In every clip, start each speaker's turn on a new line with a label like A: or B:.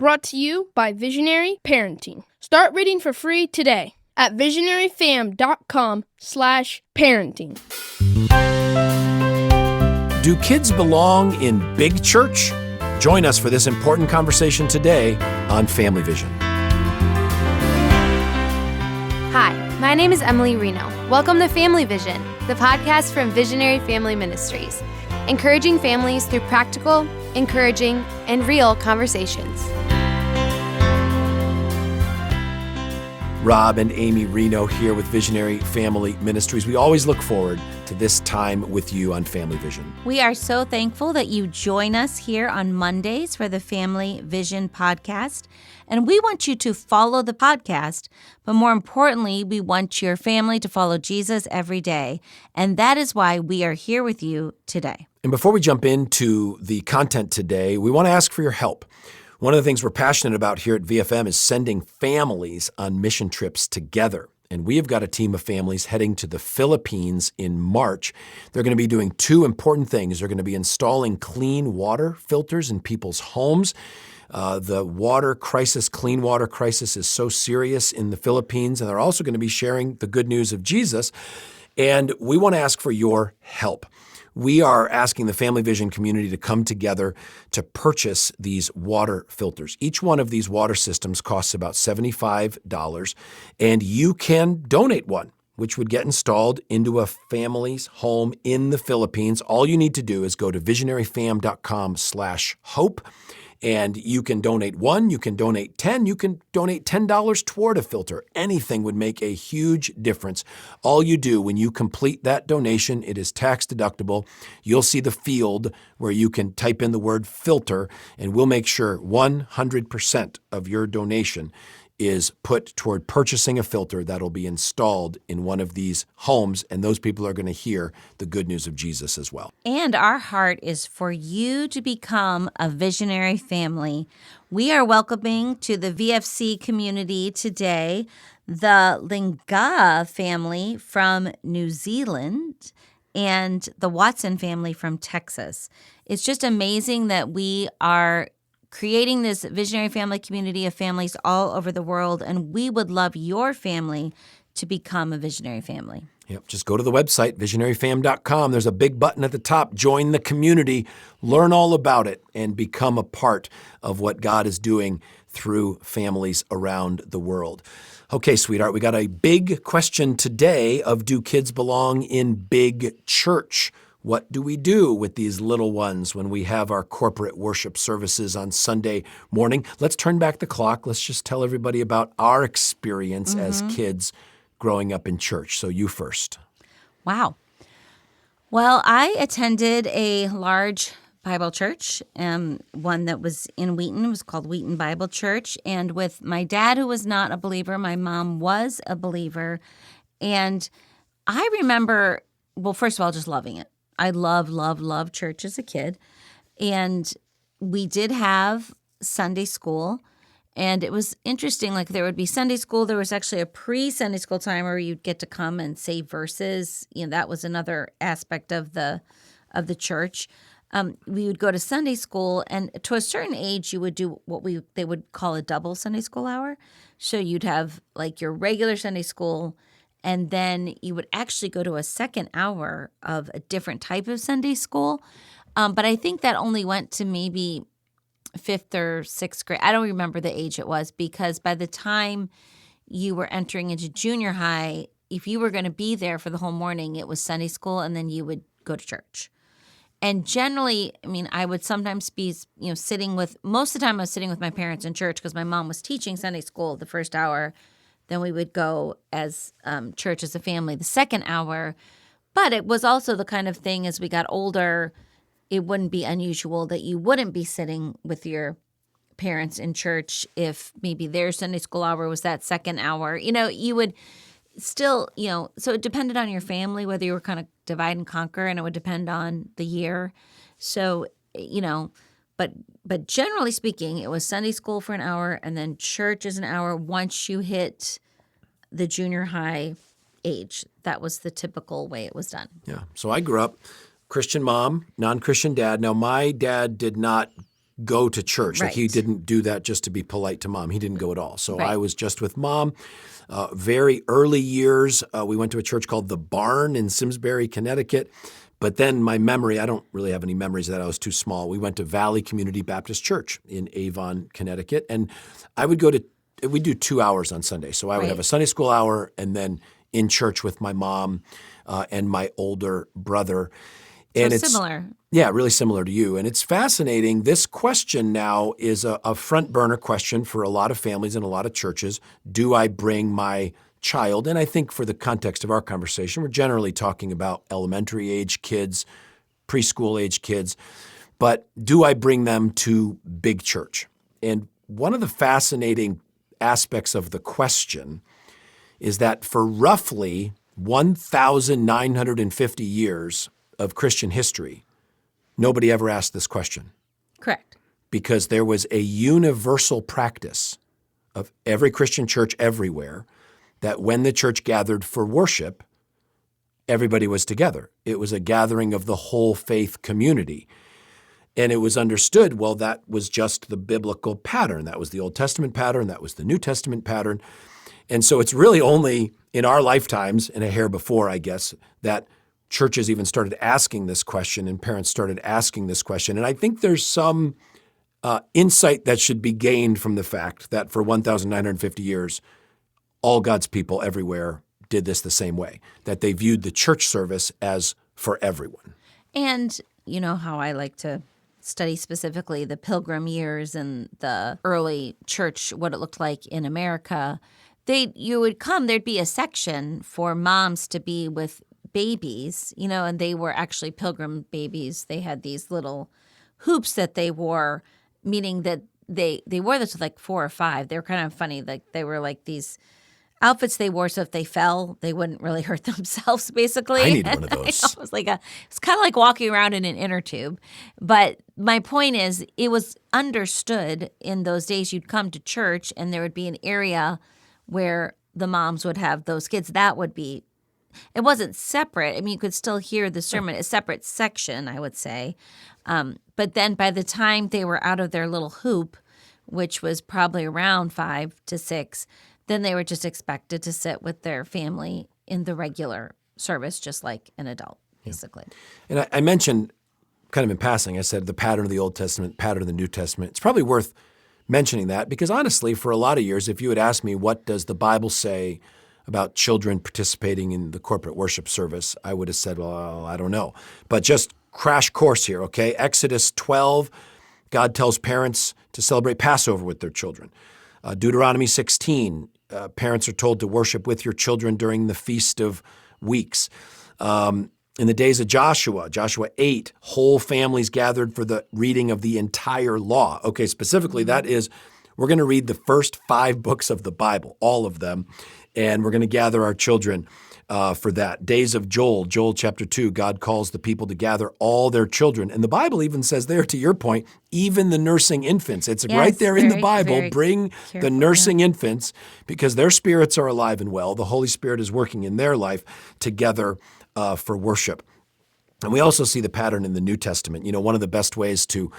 A: brought to you by Visionary Parenting. Start reading for free today at visionaryfam.com/parenting.
B: Do kids belong in big church? Join us for this important conversation today on Family Vision.
C: Hi, my name is Amy Rienow. Welcome to Family Vision, the podcast from Visionary Family Ministries, encouraging families through practical, encouraging, and real conversations.
B: Rob and Amy Rienow here with Visionary Family Ministries. We always look forward to this time with you on Family Vision.
D: We are so thankful that you join us here on Mondays for the Family Vision podcast. And we want you to follow the podcast, but more importantly, we want your family to follow Jesus every day. And that is why we are here with you today.
B: And before we jump into the content today, we want to ask for your help. One of the things we're passionate about here at VFM is sending families on mission trips together. And we have got a team of families heading to the Philippines in March. They're going to be doing two important things. They're going to be installing clean water filters in people's homes. The water crisis, clean water crisis is so serious in the Philippines. And they're also going to be sharing the good news of Jesus. And we want to ask for your help. We are asking the Family Vision community to come together to purchase these water filters. Each one of these water systems costs about $75, and you can donate one, which would get installed into a family's home in the Philippines. All you need to do is go to visionaryfam.com/hope. And you can donate one, you can donate 10, you can donate $10 toward a filter. Anything would make a huge difference. All you do when you complete that donation, it is tax deductible. You'll see the field where you can type in the word filter, and we'll make sure 100% of your donation is put toward purchasing a filter that'll be installed in one of these homes, and those people are going to hear the good news of Jesus as well.
D: And our heart is for you to become a visionary family. We are welcoming to the VFC community today the Linga family from New Zealand and the Watson family from Texas. It's just amazing that we are creating this visionary family community of families all over the world, and we would love your family to become a visionary family.
B: Yep, just go to the website, visionaryfam.com. There's a big button at the top, join the community, learn all about it, and become a part of what God is doing through families around the world. Okay, sweetheart, we got a big question today of do kids belong in big church? What do we do with these little ones when we have our corporate worship services on Sunday morning? Let's turn back the clock. Let's just tell everybody about our experience as kids growing up in church. So you first.
D: Wow. Well, I attended a large Bible church, one that was in Wheaton. It was called Wheaton Bible Church. And with my dad, who was not a believer, my mom was a believer. And I remember, well, first of all, just loving it. I loved church as a kid. And we did have Sunday school. And it was interesting, like there would be Sunday school. There was actually a pre-Sunday school time where you'd get to come and say verses. You know, that was another aspect of the church. We would go to Sunday school, and to a certain age, you would do what they would call a double Sunday school hour. So you'd have like your regular Sunday school, and then you would actually go to a second hour of a different type of Sunday school. But I think that only went to maybe fifth or sixth grade. I don't remember the age it was, because by the time you were entering into junior high, if you were going to be there for the whole morning, it was Sunday school, and then you would go to church. And generally, I mean, I would sometimes be, most of the time I was sitting with my parents in church because my mom was teaching Sunday school the first hour. Then we would go as church as a family the second hour. But it was also the kind of thing, as we got older, it wouldn't be unusual that you wouldn't be sitting with your parents in church if maybe their Sunday school hour was that second hour. You would still, so it depended on your family, whether you were kind of divide and conquer, and it would depend on the year. So, but generally speaking, it was Sunday school for an hour and then church is an hour once you hit the junior high age. That was the typical way it was done.
B: Yeah. So I grew up Christian mom, non-Christian dad. Now, my dad did not go to church. Like he
D: Right.
B: didn't do that just to be polite to mom. He didn't go at all. So
D: Right.
B: I was just with mom. Very early years, we went to a church called The Barn in Simsbury, Connecticut. But then my memory, I don't really have any memories of that. I was too small. We went to Valley Community Baptist Church in Avon, Connecticut. And we do 2 hours on Sunday. So I would
D: Right.
B: have a Sunday school hour and then in church with my mom and my older brother. And
D: So
B: it's
D: similar.
B: Yeah, really similar to you. And it's fascinating. This question now is a front burner question for a lot of families and a lot of churches. Do I bring my child? And I think for the context of our conversation, we're generally talking about elementary age kids, preschool age kids. But do I bring them to big church? And one of the fascinating aspects of the question is that for roughly 1,950 years of Christian history, nobody ever asked this question
D: Correct.
B: because there was a universal practice of every Christian church everywhere that when the church gathered for worship, everybody was together. It was a gathering of the whole faith community. And it was understood, well, that was just the biblical pattern. That was the Old Testament pattern. That was the New Testament pattern. And so it's really only in our lifetimes, and a hair before, I guess, that churches even started asking this question and parents started asking this question. And I think there's some insight that should be gained from the fact that for 1,950 years, all God's people everywhere did this the same way, that they viewed the church service as for everyone.
D: And you know how I like to study specifically the Pilgrim years and the early church, what it looked like in America. You would come, there'd be a section for moms to be with babies, and they were actually pilgrim babies. They had these little hoops that they wore, meaning that they wore this with like 4 or 5. They were kind of funny. Like they were like these outfits they wore so if they fell, they wouldn't really hurt themselves, basically.
B: I need one of those.
D: It was it's kind of like walking around in an inner tube. But my point is, it was understood in those days you'd come to church and there would be an area where the moms would have those kids. That would be, it wasn't separate. I mean, you could still hear the sermon, a separate section, I would say. But then by the time they were out of their little hoop, which was probably around 5 to 6, then they were just expected to sit with their family in the regular service, just like an adult, basically.
B: And I mentioned kind of in passing, I said the pattern of the Old Testament, pattern of the New Testament. It's probably worth mentioning that because honestly, for a lot of years, if you had asked me what does the Bible say about children participating in the corporate worship service, I would have said, well, I don't know. But just crash course here, okay? Exodus 12, God tells parents to celebrate Passover with their children. Deuteronomy 16, parents are told to worship with your children during the Feast of Weeks. In the days of Joshua 8, whole families gathered for the reading of the entire law. Okay, specifically, that is, we're going to read the first 5 books of the Bible, all of them, and we're going to gather our children for that. Days of Joel chapter 2, God calls the people to gather all their children. And the Bible even says there, to your point, even the nursing infants. It's right there in the Bible, bring the nursing infants because their spirits are alive and well. The Holy Spirit is working in their life together for worship. And we also see the pattern in the New Testament. One of the best ways to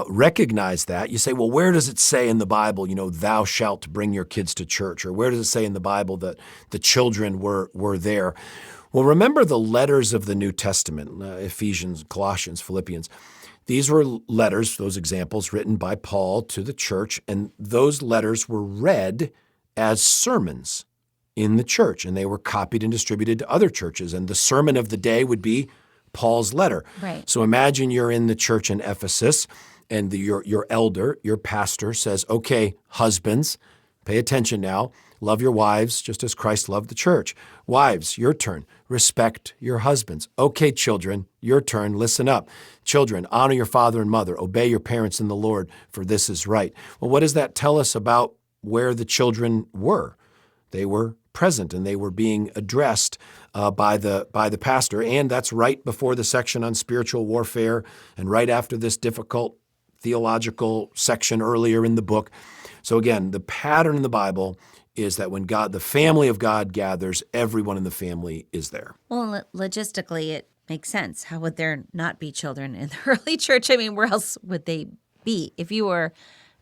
B: recognize that, you say, well, where does it say in the Bible, thou shalt bring your kids to church? Or where does it say in the Bible that the children were there? Well, remember the letters of the New Testament, Ephesians, Colossians, Philippians. These were letters, those examples, written by Paul to the church, and those letters were read as sermons in the church, and they were copied and distributed to other churches. And the sermon of the day would be Paul's letter.
D: Right.
B: So imagine you're in the church in Ephesus, and your elder, your pastor says, okay, husbands, pay attention now. Love your wives just as Christ loved the church. Wives, your turn. Respect your husbands. Okay, children, your turn. Listen up. Children, honor your father and mother. Obey your parents in the Lord, for this is right. Well, what does that tell us about where the children were? They were present and they were being addressed by the pastor. And that's right before the section on spiritual warfare and right after this difficult theological section earlier in the book. So again, the pattern in the Bible is that when the family of God gathers, everyone in the family is there.
D: Well, logistically, it makes sense. How would there not be children in the early church? I mean, where else would they be. If you were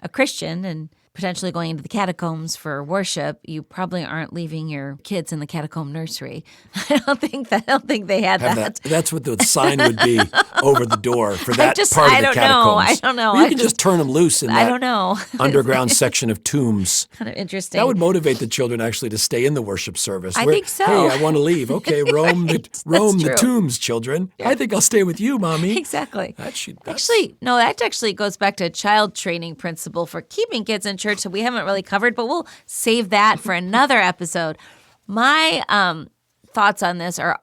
D: a Christian and potentially going into the catacombs for worship, you probably aren't leaving your kids in the catacomb nursery. I don't think they had that.
B: That's what the sign would be over the door for that part of the catacombs.
D: I don't know.
B: You can just turn them loose in that
D: I don't know.
B: underground section of tombs.
D: Kind of interesting.
B: That would motivate the children actually to stay in the worship service.
D: I think so.
B: Hey, I want to leave. Okay, roam the tombs, children.
D: Yeah.
B: I think I'll stay with you, Mommy.
D: Exactly.
B: That
D: actually goes back to a child training principle for keeping kids in church that we haven't really covered, but we'll save that for another episode. My thoughts on this are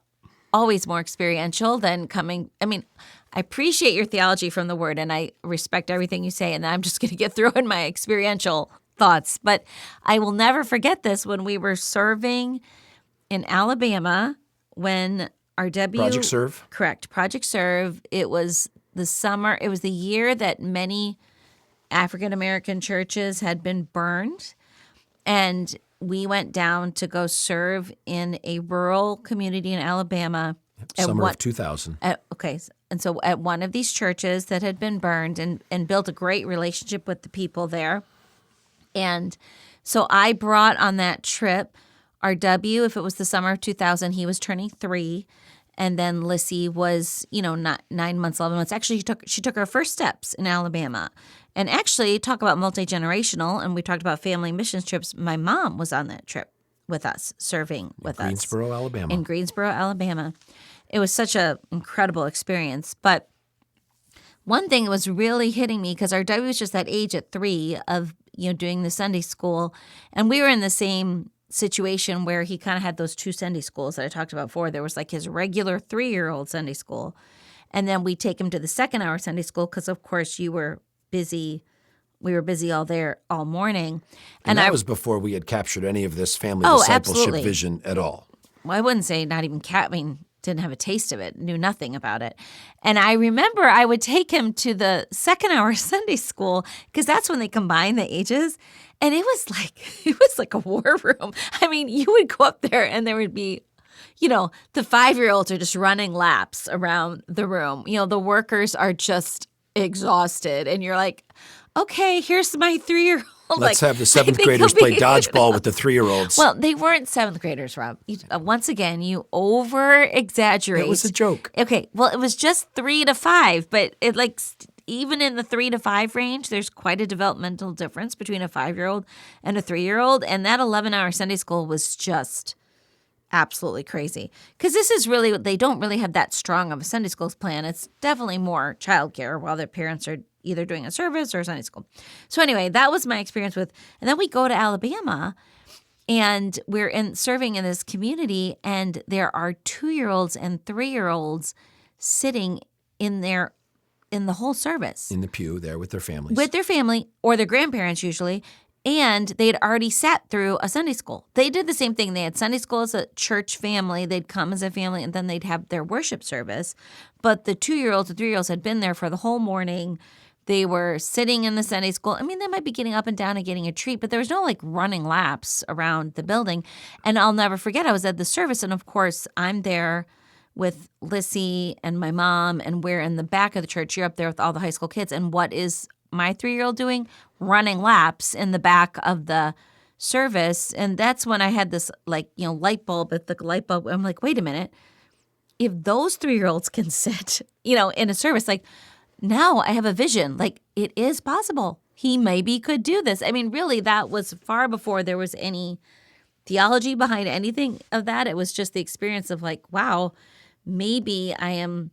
D: always more experiential than coming. I mean, I appreciate your theology from the Word, and I respect everything you say, and I'm just going to get through in my experiential thoughts. But I will never forget this when we were serving in Alabama when RW
B: Project Serve?
D: Correct. Project Serve. It was the summer. It was the year that many African-American churches had been burned, and we went down to go serve in a rural community in Alabama.
B: Summer of 2000.
D: And so at one of these churches that had been burned and built a great relationship with the people there. And so I brought on that trip RW, if it was the summer of 2000, he was turning 3. And then Lissy was, not 9 months, 11 months. Actually, she took her first steps in Alabama. And actually, talk about multi-generational, and we talked about family missions trips. My mom was on that trip with us, serving with us. In Greensboro, Alabama. It was such an incredible experience. But one thing that was really hitting me, because RW was just that age at 3 of, doing the Sunday school. And we were in the same situation where he kind of had those 2 Sunday schools that I talked about before. There was like his regular 3-year-old Sunday school. And then we take him to the second hour Sunday school because, of course, you were busy. We were busy all morning.
B: And that was before we had captured any of this family discipleship vision at all.
D: Well, I wouldn't say not even didn't have a taste of it, knew nothing about it. And I remember I would take him to the second hour Sunday school because that's when they combine the ages. And it was like a war room. I mean, you would go up there and there would be, the 5-year-olds are just running laps around the room. The workers are just exhausted. And you're like, okay, here's my 3-year-old.
B: Let's have the 7th graders play dodgeball with the 3-year-olds.
D: Well, they weren't 7th graders, Rob. Once again, you over-exaggerate.
B: It was a joke.
D: Okay, well, it was just 3 to 5, but even in the 3 to 5 range, there's quite a developmental difference between a 5-year-old and a 3-year-old, and that 11-hour Sunday school was just absolutely crazy. Because this is really, they don't really have that strong of a Sunday school plan. It's definitely more childcare while their parents are either doing a service or Sunday school. So anyway, that was my experience and then we go to Alabama and we're serving in this community and there are 2-year-olds and 3-year-olds sitting in the whole service.
B: In the pew there with their families.
D: With their family or their grandparents usually. And they'd already sat through a Sunday school. They did the same thing. They had Sunday school as a church family. They'd come as a family, and then they'd have their worship service. But the 2-year-olds and 3-year-olds had been there for the whole morning. They were sitting in the Sunday school. I mean, they might be getting up and down and getting a treat, but there was no running laps around the building. And I'll never forget, I was at the service, and of course, I'm there with Lissy and my mom, and we're in the back of the church. You're up there with all the high school kids. And what is my 3-year-old doing? Running laps in the back of the service. And that's when I had this light bulb at the light bulb. I'm like, wait a minute. If those 3-year-olds can sit, in a service, now I have a vision. It is possible. He maybe could do this. I mean, really, that was far before there was any theology behind anything of that. It was just the experience of wow, maybe I am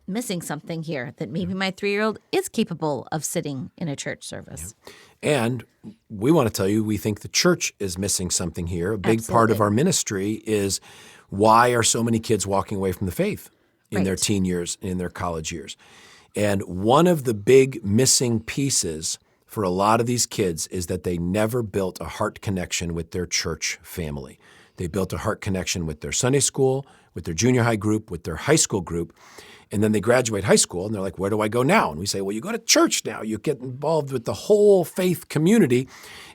D: missing something here, that maybe my 3-year-old is capable of sitting in a church service.
B: Yeah. And we want to tell you, we think the church is missing something here. A big part of our ministry is why are so many kids walking away from the faith in their teen years, in their college years? And one of the big missing pieces for a lot of these kids is that they never built a heart connection with their church family. They built a heart connection with their Sunday school, with their junior high group, with their high school group. And then they graduate high school, and they're like, where do I go now? And we say, well, you go to church now. You get involved with the whole faith community.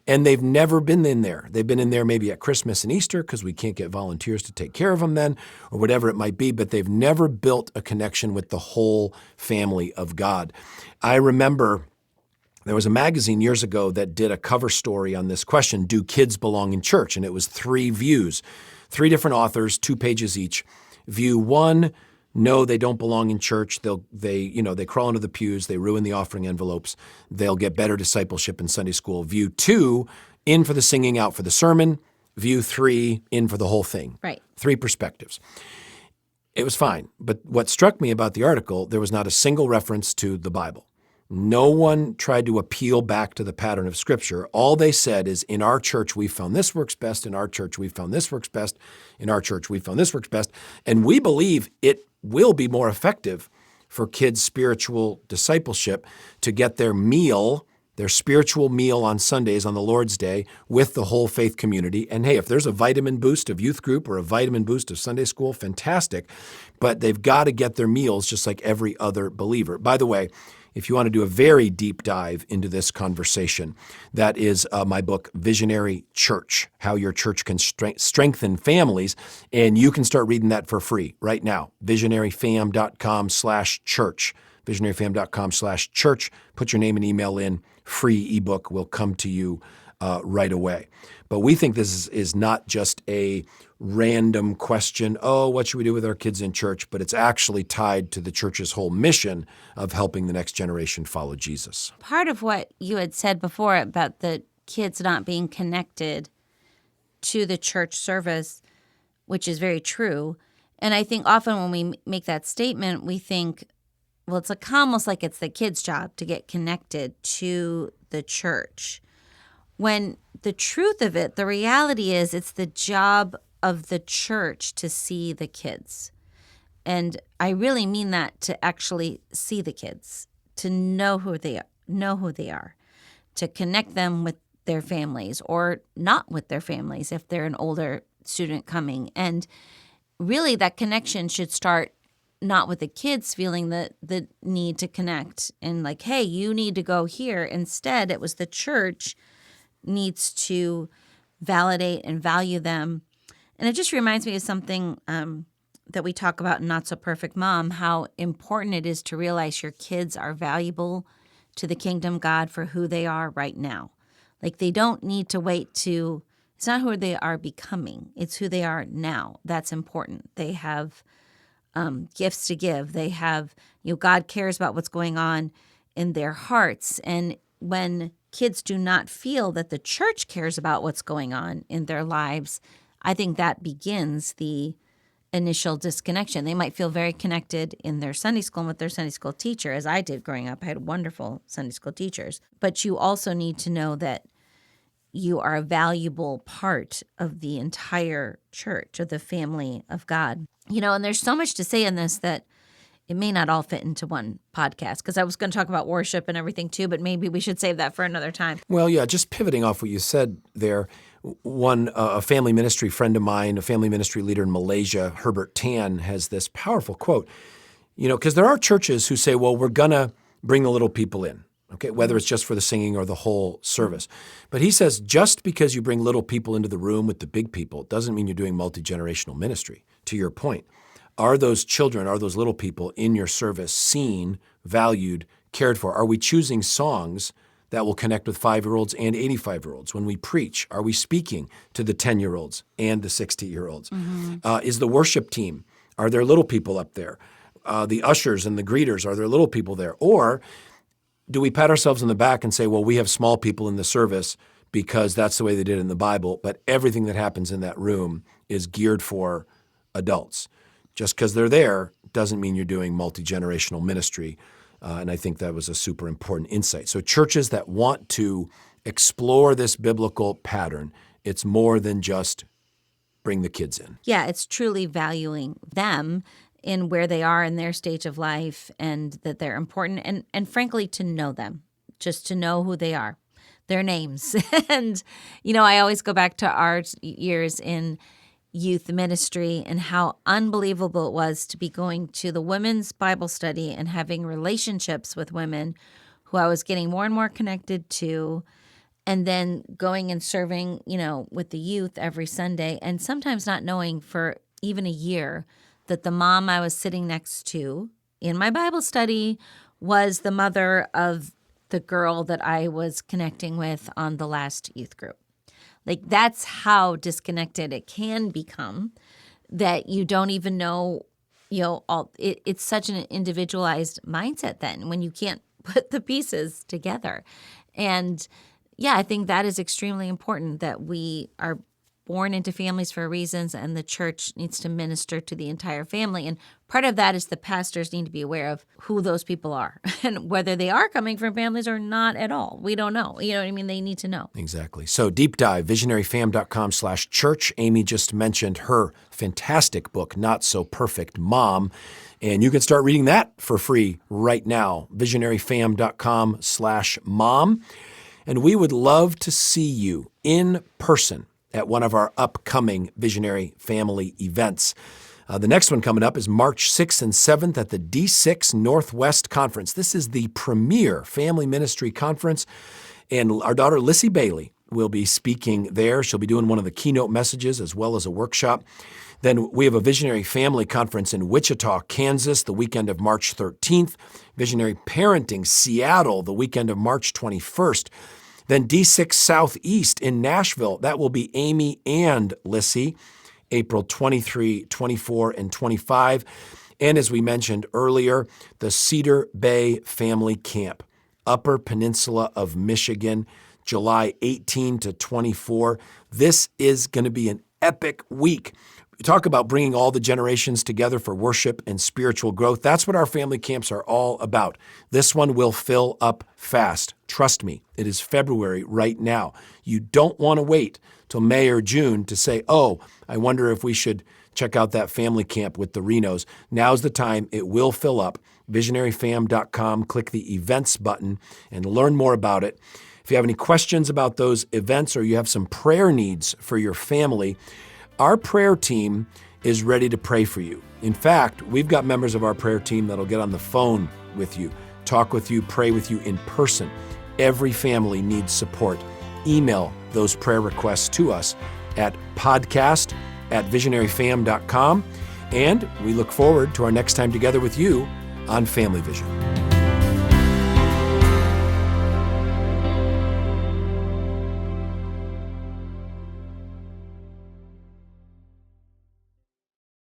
B: And they've never been in there. They've been in there maybe at Christmas and Easter because we can't get volunteers to take care of them then, or whatever it might be. But they've never built a connection with the whole family of God. I remember There was a magazine years ago that did a cover story on this question, do kids belong in church? And it was 3 views, 3 different authors, 2 pages each. View 1, no, they don't belong in church. They crawl into the pews, they ruin the offering envelopes. They'll get better discipleship in Sunday school. View 2, in for the singing, out for the sermon. View 3, in for the whole thing.
D: Right.
B: 3 perspectives. It was fine. But what struck me about the article, there was not a single reference to the Bible. No one tried to appeal back to the pattern of Scripture. All they said is, in our church, we found this works best. In our church, we found this works best. In our church, we found this works best. And we believe it will be more effective for kids' spiritual discipleship to get their meal, their spiritual meal on Sundays on the Lord's Day with the whole faith community. And hey, if there's a vitamin boost of youth group or a vitamin boost of Sunday school, fantastic. But they've got to get their meals just like every other believer. By the way, if you want to do a very deep dive into this conversation, that is my book, Visionary Church, How Your Church Can Strengthen Families. And you can start reading that for free right now, visionaryfam.com/church, visionaryfam.com/church. Put your name and email in. Free ebook will come to you right away. But we think this is not just a random question, oh, what should we do with our kids in church? But it's actually tied to the church's whole mission of helping the next generation follow Jesus.
D: Part of what you had said before about the kids not being connected to the church service, which is very true. And I think often when we make that statement, we think, well, it's almost like it's the kids' job to get connected to the church. When the truth of it, the reality is it's the job of the church to see the kids. And I really mean that, to actually see the kids, to know who they are, to connect them with their families or not with their families if they're an older student coming. And really that connection should start not with the kids feeling the need to connect and like, hey, you need to go here. Instead, it was the church needs to validate and value them. And it just reminds me of something that we talk about in Not So Perfect Mom, how important it is to realize your kids are valuable to the kingdom God for who they are right now. Like they don't need to wait to, it's not who they are becoming, it's who they are now. That's important. They have gifts to give. They have, God cares about what's going on in their hearts. And when kids do not feel that the church cares about what's going on in their lives, I think that begins the initial disconnection. They might feel very connected in their Sunday school and with their Sunday school teacher, as I did growing up. I had wonderful Sunday school teachers. But you also need to know that you are a valuable part of the entire church, of the family of God. And there's so much to say in this that it may not all fit into one podcast, because I was going to talk about worship and everything too, but maybe we should save that for another time.
B: Well, yeah, just pivoting off what you said there, a family ministry friend of mine, a family ministry leader in Malaysia, Herbert Tan, has this powerful quote, because there are churches who say, well, we're going to bring the little people in, okay, whether it's just for the singing or the whole service. But he says, just because you bring little people into the room with the big people doesn't mean you're doing multi-generational ministry. To your point, are those children, are those little people in your service seen, valued, cared for? Are we choosing songs that will connect with 5-year-olds and 85-year-olds? When we preach, are we speaking to the 10-year-olds and the 60-year-olds? Mm-hmm. Is the worship team, are there little people up there? The ushers and the greeters, are there little people there? Or do we pat ourselves on the back and say, well, we have small people in the service because that's the way they did it in the Bible, but everything that happens in that room is geared for adults. Just because they're there doesn't mean you're doing multi-generational ministry. And I think that was a super important insight. So churches that want to explore this biblical pattern, it's more than just bring the kids in.
D: Yeah, it's truly valuing them in where they are in their stage of life and that they're important. And frankly, to know them, just to know who they are, their names. And, I always go back to our years in youth ministry and how unbelievable it was to be going to the women's Bible study and having relationships with women who I was getting more and more connected to, and then going and serving, with the youth every Sunday, and sometimes not knowing for even a year that the mom I was sitting next to in my Bible study was the mother of the girl that I was connecting with on the last youth group. Like, that's how disconnected it can become, that you don't even know, it's such an individualized mindset then when you can't put the pieces together. And yeah, I think that is extremely important, that we are born into families for reasons, and the church needs to minister to the entire family. And part of that is the pastors need to be aware of who those people are and whether they are coming from families or not at all. We don't know. You know what I mean? They need to know.
B: Exactly. So deep dive, visionaryfam.com/church. Amy just mentioned her fantastic book, Not So Perfect Mom. And you can start reading that for free right now, visionaryfam.com/mom. And we would love to see you in person at one of our upcoming Visionary Family events. The next one coming up is March 6th and 7th at the D6 Northwest Conference. This is the premier family ministry conference, and our daughter Lissy Bailey will be speaking there. She'll be doing one of the keynote messages as well as a workshop. Then we have a Visionary Family Conference in Wichita, Kansas, the weekend of March 13th. Visionary Parenting Seattle, the weekend of March 21st. Then D6 Southeast in Nashville. That will be Amy and Lissy, April 23, 24, and 25. And as we mentioned earlier, the Cedar Bay Family Camp, Upper Peninsula of Michigan, July 18 to 24. This is going to be an epic week. We talk about bringing all the generations together for worship and spiritual growth. That's what our family camps are all about. This one will fill up fast. Trust me, it is February right now. You don't want to wait till May or June to say, oh, I wonder if we should check out that family camp with the Rienows. Now's the time. It will fill up. Visionaryfam.com, click the events button and learn more about it. If you have any questions about those events or you have some prayer needs for your family, our prayer team is ready to pray for you. In fact, we've got members of our prayer team that'll get on the phone with you, talk with you, pray with you in person. Every family needs support. Email those prayer requests to us at podcast@visionaryfam.com. And we look forward to our next time together with you on Family Vision.